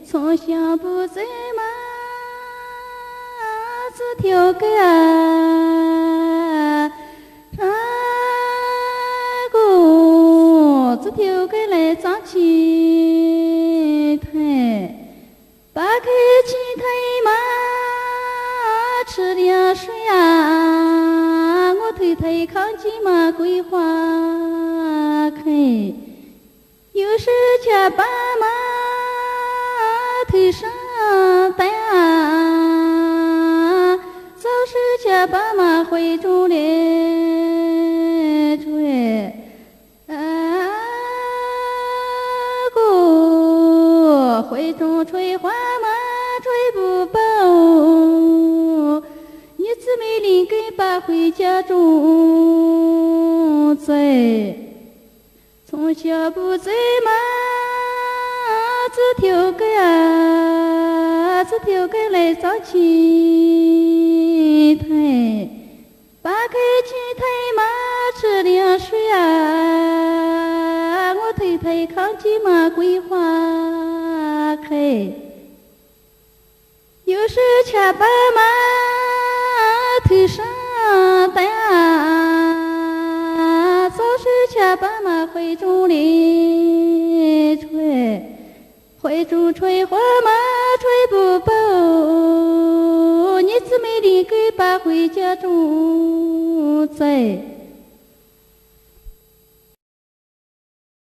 从小不在马子条个子条个来早起台，把开起台马吃点水我推推扛起马桂花开，有时却把马推上担早时却把马回中来吹回中吹花马吹不饱，你姊妹领给把回家中在，从小不在马子条个子条个来早起台，把开起台马吃点水我推推扛起马桂花开，有时却把马推上担早时却把马回中来吹，回中吹花马吹不饱，你姊妹领给把回家中在。